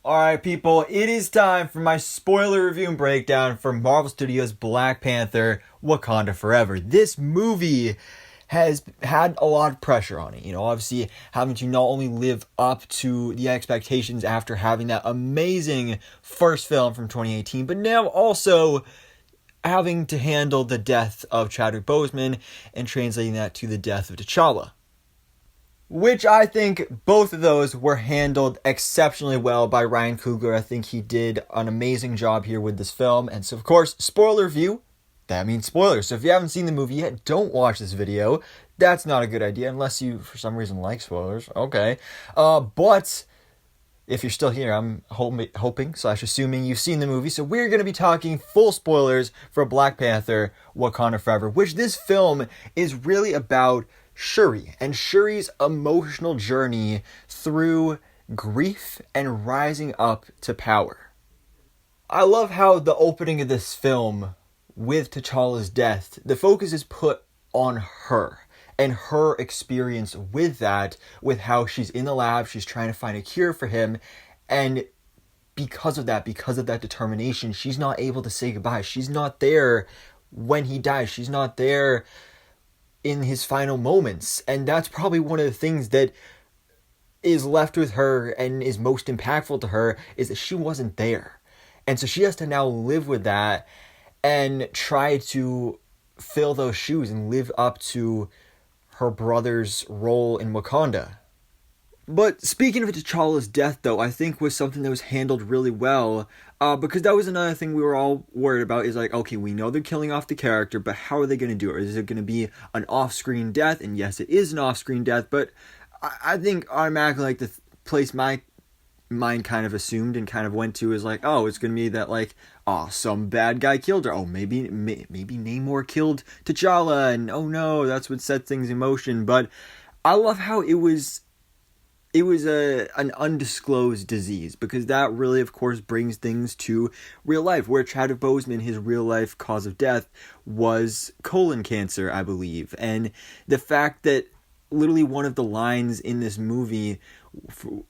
Alright, people, it is time for my spoiler review and breakdown for Marvel Studios' Black Panther Wakanda Forever. This movie has had a lot of pressure on it. Obviously, having to not only live up to the expectations after having that amazing first film from 2018, but now also having to handle the death of Chadwick Boseman and translating that to the death of T'Challa. Which I think both of those were handled exceptionally well by Ryan Coogler. I think he did an amazing job here with this film. And so, of course, spoiler review, that means spoilers. So if you haven't seen the movie yet, don't watch this video. That's not a good idea unless you, for some reason, like spoilers. Okay. But if you're still here, I'm hoping/assuming you've seen the movie. So we're going to be talking full spoilers for Black Panther Wakanda Forever, which this film is really about Shuri and Shuri's emotional journey through grief and rising up to power. I love how the opening of this film with T'Challa's death, the focus is put on her and her experience with that, with how she's in the lab, she's trying to find a cure for him, and because of that determination, she's not able to say goodbye. She's not there when he dies. She's not there in his final moments. And that's probably one of the things that is left with her and is most impactful to her, is that she wasn't there. And so she has to now live with that and try to fill those shoes and live up to her brother's role in Wakanda. But speaking of T'Challa's death, though, I think was something that was handled really well, because that was another thing we were all worried about, is like, okay, we know they're killing off the character, but how are they going to do it? Is it going to be an off-screen death? And yes, it is an off-screen death, but I think automatically, like, the place my mind kind of assumed and kind of went to is like, oh, it's going to be that, like, oh, some bad guy killed her. Oh, maybe Namor killed T'Challa, and oh no, that's what set things in motion. But I love how it was an undisclosed disease, because that really, of course, brings things to real life, where Chadwick Boseman, his real life cause of death was colon cancer, I believe. And the fact that literally one of the lines in this movie,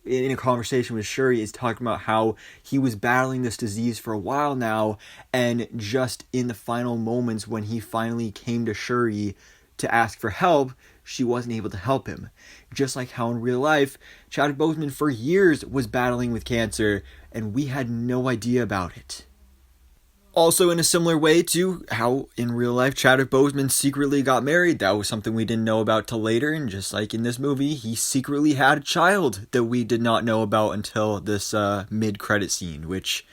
in a conversation with Shuri, is talking about how he was battling this disease for a while now, and just in the final moments when he finally came to Shuri to ask for help, she wasn't able to help him. Just like how in real life, Chadwick Boseman for years was battling with cancer, and we had no idea about it. Also, in a similar way to how in real life Chadwick Boseman secretly got married, that was something we didn't know about till later, and just like in this movie, he secretly had a child that we did not know about until this mid-credit scene, which,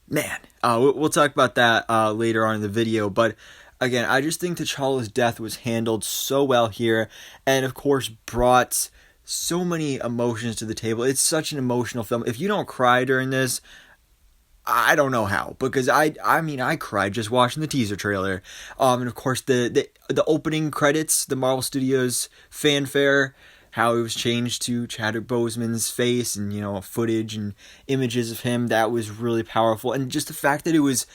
man, we'll talk about that later on in the video, but again, I just think T'Challa's death was handled so well here, and of course brought so many emotions to the table. It's such an emotional film. If you don't cry during this, I don't know how, because I cried just watching the teaser trailer. And of course the opening credits, the Marvel Studios fanfare, how it was changed to Chadwick Boseman's face, and footage and images of him, that was really powerful. And just the fact that it was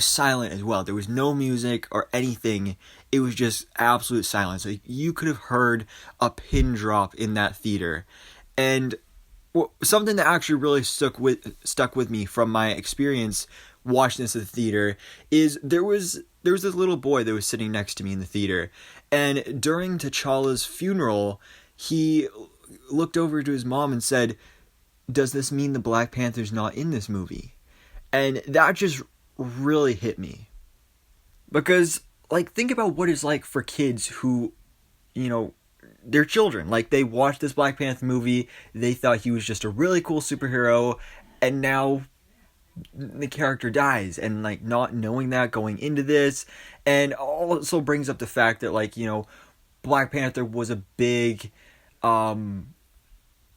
silent as well. There was no music or anything. It was just absolute silence. Like, you could have heard a pin drop in that theater. And something that actually really stuck with me from my experience watching this at the theater is there was this little boy that was sitting next to me in the theater. And during T'Challa's funeral, he looked over to his mom and said, "Does this mean the Black Panther's not in this movie?" And that just really hit me, because like, think about what it's like for kids who, they're children, like, they watched this Black Panther movie, they thought he was just a really cool superhero, and now the character dies, and like, not knowing that going into this, and also brings up the fact that, like, Black Panther was a big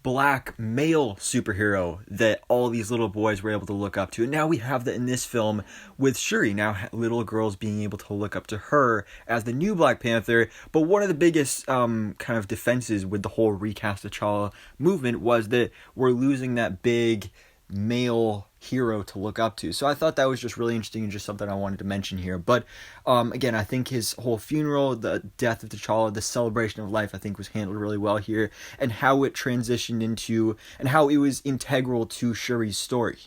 black male superhero that all these little boys were able to look up to. And now we have that in this film with Shuri, now little girls being able to look up to her as the new Black Panther. But one of the biggest kind of defenses with the whole recast T'Challa movement was that we're losing that big male hero to look up to. So I thought that was just really interesting and just something I wanted to mention here. But again, I think his whole funeral, the death of T'Challa, the celebration of life, I think was handled really well here, and how it transitioned into, and how it was integral to Shuri's story.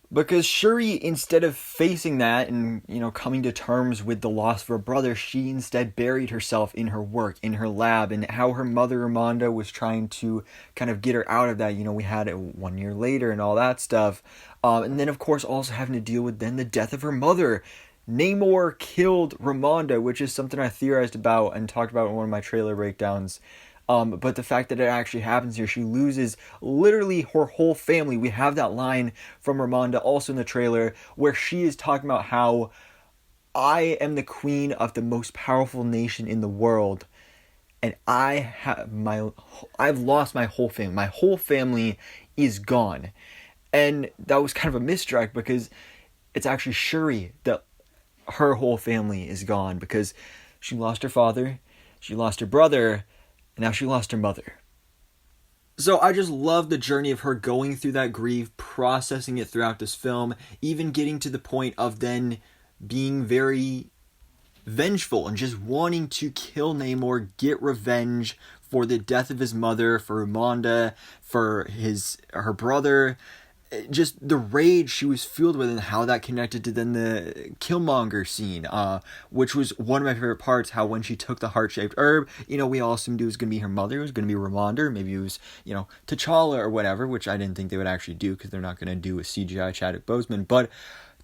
Because Shuri, instead of facing that and, coming to terms with the loss of her brother, she instead buried herself in her work, in her lab, and how her mother, Ramonda, was trying to kind of get her out of that. We had it 1 year later and all that stuff. And then, of course, also having to deal with then the death of her mother. Namor killed Ramonda, which is something I theorized about and talked about in one of my trailer breakdowns. But the fact that it actually happens here, she loses literally her whole family. We have that line from Ramonda also in the trailer where she is talking about how I am the queen of the most powerful nation in the world, and I've lost my whole family. My whole family is gone. And that was kind of a misdirect because it's actually Shuri that her whole family is gone, because she lost her father, she lost her brother, and now she lost her mother. So I just love the journey of her going through that grief, processing it throughout this film, even getting to the point of then being very vengeful and just wanting to kill Namor, get revenge for the death of his mother, for Ramonda, for her brother. Just the rage she was filled with, and how that connected to then the Killmonger scene, which was one of my favorite parts. How when she took the heart-shaped herb, we all assumed it was going to be her mother, it was going to be Ramonda, maybe it was, T'Challa or whatever, which I didn't think they would actually do, because they're not going to do a CGI Chadwick Boseman. But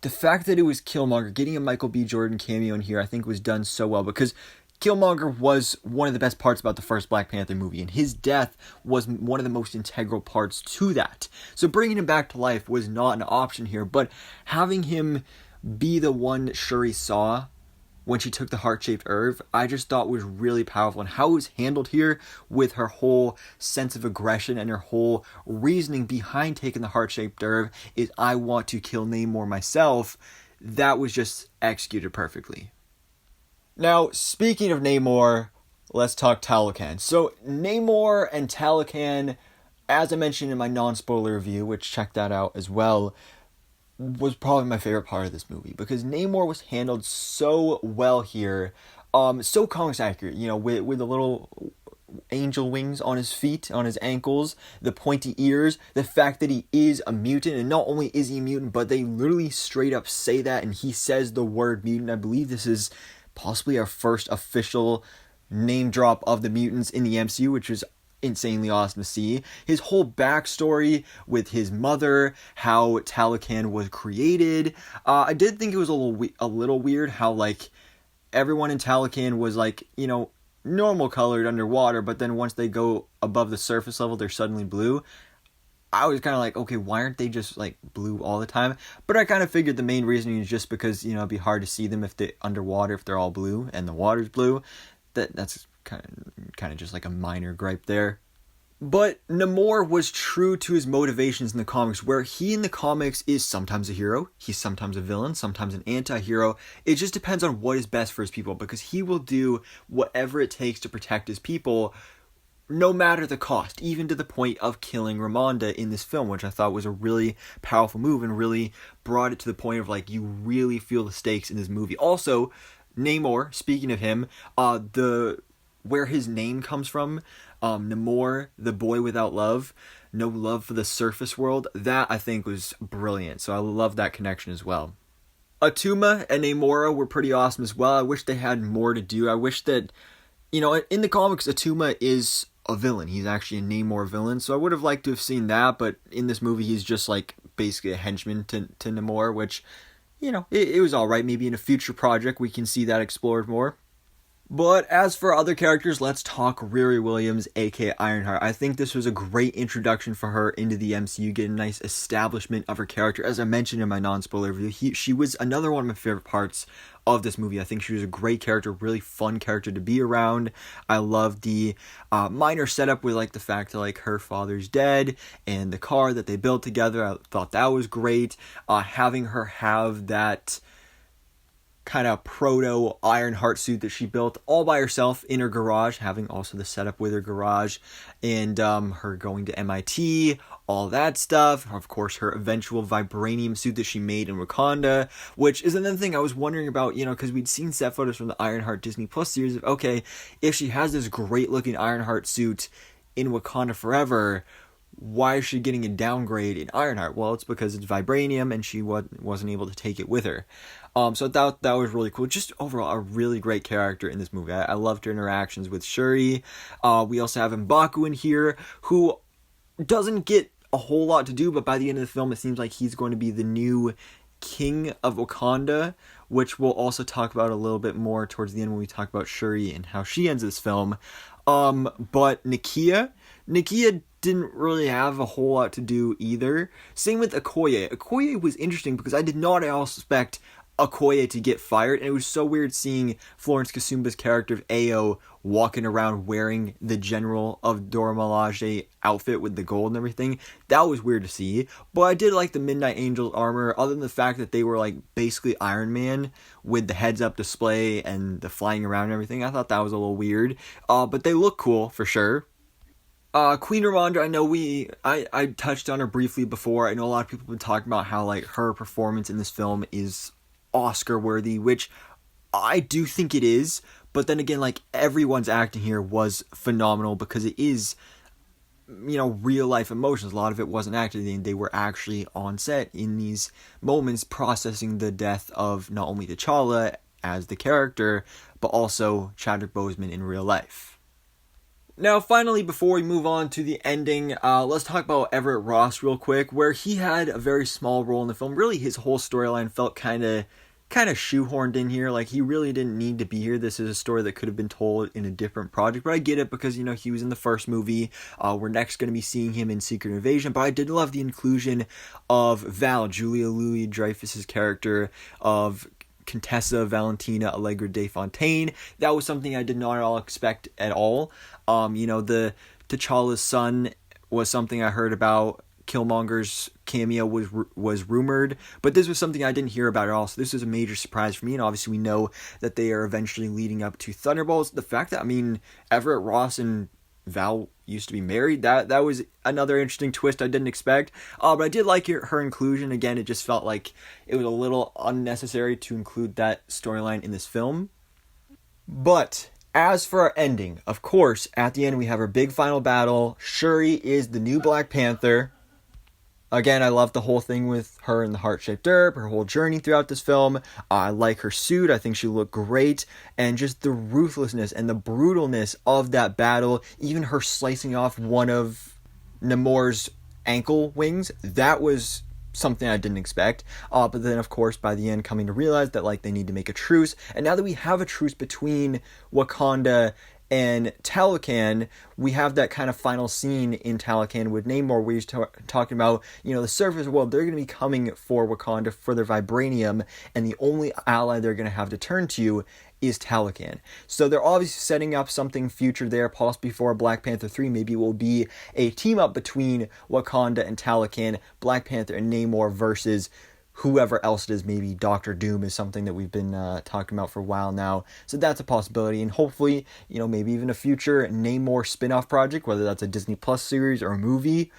the fact that it was Killmonger, getting a Michael B. Jordan cameo in here, I think was done so well, because Killmonger was one of the best parts about the first Black Panther movie, and his death was one of the most integral parts to that. So bringing him back to life was not an option here, but having him be the one Shuri saw when she took the heart-shaped herb, I just thought was really powerful. And how it was handled here with her whole sense of aggression and her whole reasoning behind taking the heart-shaped herb is, I want to kill Namor myself. That was just executed perfectly. Now, speaking of Namor, let's talk Talikan. So, Namor and Talikan, as I mentioned in my non-spoiler review, which check that out as well, was probably my favorite part of this movie, because Namor was handled so well here, so comics accurate, with the little angel wings on his feet, on his ankles, the pointy ears, the fact that he is a mutant, and not only is he a mutant, but they literally straight up say that, and he says the word mutant. I believe this is possibly our first official name drop of the mutants in the MCU, which was insanely awesome to see. His whole backstory with his mother, how Talikan was created. I did think it was a little weird how, everyone in Talikan was, normal colored underwater, but then once they go above the surface level, they're suddenly blue. I was kind of like, okay, why aren't they just blue all the time? But I kind of figured the main reason is just because, it'd be hard to see them if they're underwater, if they're all blue and the water's blue. That's kind of just a minor gripe there. But Namor was true to his motivations in the comics, where he in the comics is sometimes a hero, he's sometimes a villain, sometimes an anti-hero. It just depends on what is best for his people, because he will do whatever it takes to protect his people, no matter the cost, even to the point of killing Ramonda in this film, which I thought was a really powerful move and really brought it to the point of you really feel the stakes in this movie. Also, Namor, speaking of him, where his name comes from, Namor, the boy without love, no love for the surface world, that I think was brilliant. So I love that connection as well. Atuma and Namora were pretty awesome as well. I wish they had more to do. I wish that, in the comics, Atuma is a villain. He's actually a Namor villain, so I would have liked to have seen that, but in this movie he's just basically a henchman to Namor, which, it was alright. Maybe in a future project we can see that explored more. But as for other characters, let's talk Riri Williams, aka Ironheart. I think this was a great introduction for her into the MCU, get a nice establishment of her character. As I mentioned in my non-spoiler review, she was another one of my favorite parts of this movie. I think she was a great character, really fun character to be around. I love the minor setup with the fact that her father's dead and the car that they built together. I thought that was great. Having her have that kind of proto Ironheart suit that she built all by herself in her garage, having also the setup with her garage, and her going to MIT, all that stuff. Of course, her eventual vibranium suit that she made in Wakanda, which is another thing I was wondering about, because we'd seen set photos from the Ironheart Disney Plus series of, okay, if she has this great looking Ironheart suit in Wakanda Forever, why is she getting a downgrade in Ironheart? Well, it's because it's vibranium and she wasn't able to take it with her. So I thought that was really cool. Just overall, a really great character in this movie. I loved her interactions with Shuri. We also have M'Baku in here, who doesn't get a whole lot to do, but by the end of the film, it seems like he's going to be the new king of Wakanda, which we'll also talk about a little bit more towards the end when we talk about Shuri and how she ends this film. But Nakia didn't really have a whole lot to do either. Same with Okoye. Okoye was interesting because I did not at all expect Okoye to get fired, and it was so weird seeing Florence Kasumba's character of Ayo walking around wearing the General of Dora Milaje outfit with the gold and everything. That was weird to see, but I did like the Midnight Angels armor, other than the fact that they were like basically Iron Man with the heads up display and the flying around and everything. I thought that was a little weird, but they look cool for sure. Queen Ramonda, I know I touched on her briefly before. I know a lot of people have been talking about how like her performance in this film is Oscar worthy, which I do think it is, but then again, like, everyone's acting here was phenomenal because it is, real life emotions. A lot of it wasn't acted, they were actually on set in these moments processing the death of not only T'Challa as the character, but also Chadwick Boseman in real life. Now, finally, before we move on to the ending, let's talk about Everett Ross real quick, where he had a very small role in the film. Really, his whole storyline felt kind of shoehorned in here. Like, he really didn't need to be here. This is a story that could have been told in a different project, but I get it because, he was in the first movie. We're next going to be seeing him in Secret Invasion, but I did love the inclusion of Val, Julia Louis-Dreyfus's character of Contessa Valentina Allegra de Fontaine. That was something I did not at all expect at all. The T'Challa's son was something I heard about. Killmonger's cameo was rumored, but this was something I didn't hear about at all, so this was a major surprise for me, and obviously we know that they are eventually leading up to Thunderbolts. The fact that, Everett Ross and Val used to be married, that was another interesting twist I didn't expect, but I did like her inclusion. Again, it just felt like it was a little unnecessary to include that storyline in this film. But as for our ending, of course, at the end we have our big final battle. Shuri is the new Black Panther. Again, I love the whole thing with her in the heart-shaped herb, her whole journey throughout this film. I like her suit. I think she looked great. And just the ruthlessness and the brutalness of that battle, even her slicing off one of Namor's ankle wings, that was something I didn't expect. But then, of course, by the end, coming to realize that, they need to make a truce. And now that we have a truce between Wakanda and Talikan, we have that kind of final scene in Talikan with Namor where he's talking about, the surface world, they're going to be coming for Wakanda for their vibranium, and the only ally they're going to have to turn to is Talikan. So they're obviously setting up something future there, possibly for Black Panther 3. Maybe it will be a team up between Wakanda and Talikan, Black Panther and Namor versus whoever else it is. Maybe Doctor Doom is something that we've been talking about for a while now. So that's a possibility. And hopefully, maybe even a future Namor spin-off project, whether that's a Disney Plus series or a movie.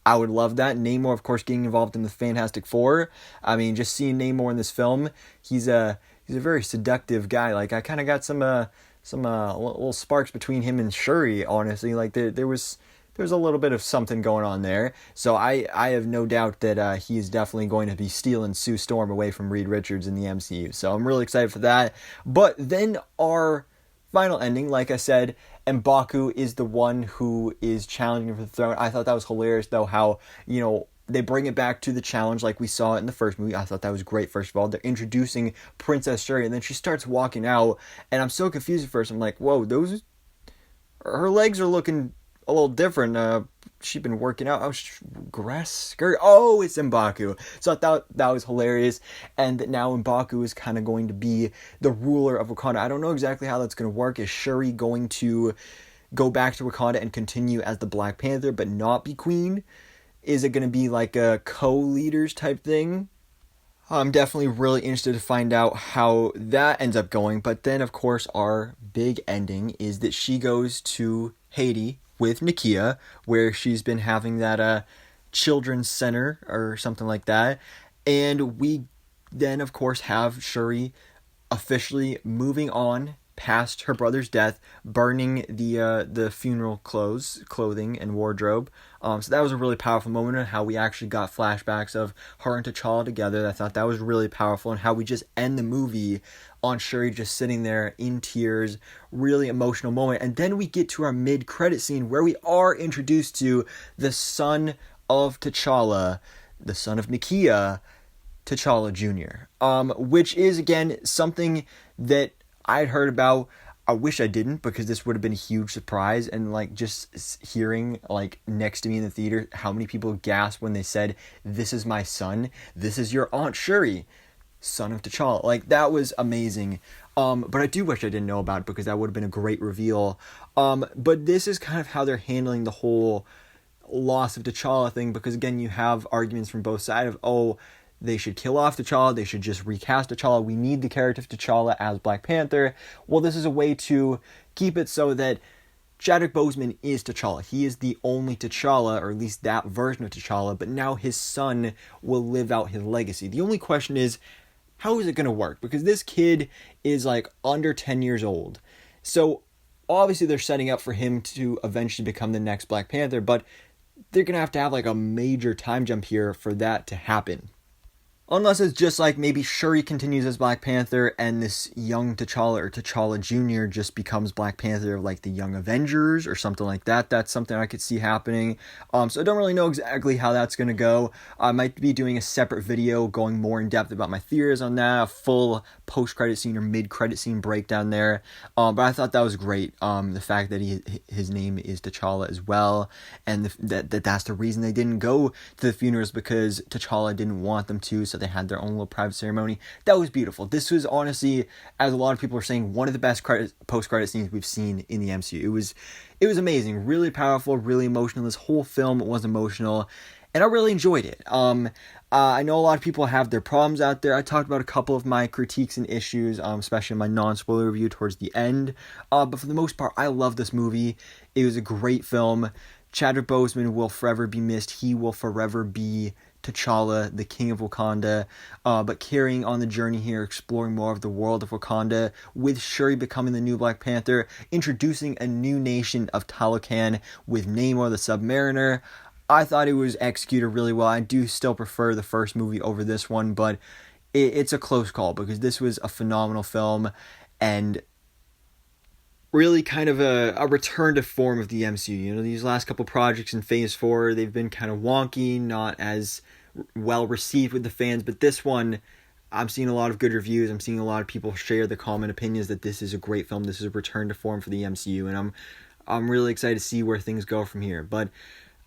I would love that. Namor, of course, getting involved in the Fantastic Four. Just seeing Namor in this film, he's a very seductive guy. I kind of got some little sparks between him and Shuri, honestly. There was a little bit of something going on there. So I have no doubt that he is definitely going to be stealing Sue Storm away from Reed Richards in the MCU. So I'm really excited for that. But then our final ending, like I said, M'Baku is the one who is challenging for the throne. I thought that was hilarious, though, how, they bring it back to the challenge like we saw it in the first movie. I thought that was great, first of all. They're introducing Princess Shuri, and then she starts walking out, and I'm so confused at first. I'm like, whoa, her legs are looking a little different. She'd been working out. Grass skirt. Oh, it's M'Baku. So I thought that was hilarious. And that now M'Baku is kind of going to be the ruler of Wakanda. I don't know exactly how that's going to work. Is Shuri going to go back to Wakanda and continue as the Black Panther but not be queen? Is it going to be like a co-leaders type thing? I'm definitely really interested to find out how that ends up going. But then, of course, our big ending is that she goes to Haiti with Nakia, where she's been having that children's center or something like that. And we then, of course, have Shuri officially moving on past her brother's death, burning the funeral clothing and wardrobe. So that was a really powerful moment, and how we actually got flashbacks of her and T'Challa together. I thought that was really powerful, and how we just end the movie on Shuri just sitting there in tears, really emotional moment. And then we get to our mid-credit scene where we are introduced to the son of T'Challa, the son of Nakia, T'Challa Jr., which is, again, something that I'd heard about. I wish I didn't, because this would have been a huge surprise. And like just hearing like next to me in the theater how many people gasped when they said, "This is my son. This is your Aunt Shuri, son of T'Challa." Like, that was amazing. But I do wish I didn't know about it, because that would have been a great reveal. But this is kind of how they're handling the whole loss of T'Challa thing, because again, you have arguments from both sides of, oh, they should kill off T'Challa, they should just recast T'Challa, we need the character of T'Challa as Black Panther. Well, this is a way to keep it so that Chadwick Boseman is T'Challa. He is the only T'Challa, or at least that version of T'Challa, but now his son will live out his legacy. The only question is, how is it going to work? Because this kid is like under 10 years old. So obviously they're setting up for him to eventually become the next Black Panther, but they're going to have like a major time jump here for that to happen. Unless it's just like maybe Shuri continues as Black Panther and this young T'Challa, or T'Challa Jr., just becomes Black Panther of like the Young Avengers or something like that. That's something I could see happening. So I don't really know exactly how that's going to go. I might be doing a separate video going more in depth about my theories on that, a full post-credit scene or mid-credit scene breakdown there. But I thought that was great. The fact that his name is T'Challa as well, and that's the reason they didn't go to the funerals, because T'Challa didn't want them to, so they had their own little private ceremony. That was beautiful. This was honestly, as a lot of people are saying, one of the best post-credit scenes we've seen in the MCU. It was amazing, really powerful, really emotional. This whole film was emotional, and I really enjoyed it. I know a lot of people have their problems out there. I talked about a couple of my critiques and issues, especially in my non-spoiler review towards the end. But for the most part, I love this movie. It was a great film. Chadwick Boseman will forever be missed. He will forever be T'Challa, the King of Wakanda, but carrying on the journey here, exploring more of the world of Wakanda, with Shuri becoming the new Black Panther, introducing a new nation of Talikan with Namor the Submariner. I thought it was executed really well. I do still prefer the first movie over this one, but it's a close call, because this was a phenomenal film, and really kind of a return to form of the MCU. You know, these last couple projects in Phase 4, they've been kind of wonky, not as well received with the fans, but this one, I'm seeing a lot of good reviews. I'm seeing a lot of people share the common opinions that this is a great film. This is a return to form for the MCU, and I'm really excited to see where things go from here. But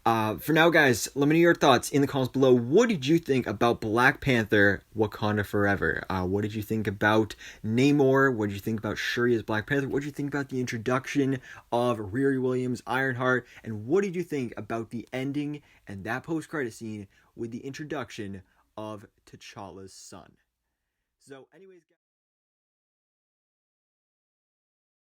for now, guys, let me know your thoughts in the comments below. What did you think about Black Panther, Wakanda Forever? What did you think about Namor? What did you think about Shuri as Black Panther? What did you think about the introduction of Riri Williams, Ironheart? And what did you think about the ending and that post-credit scene with the introduction of T'Challa's son? So, anyways, guys.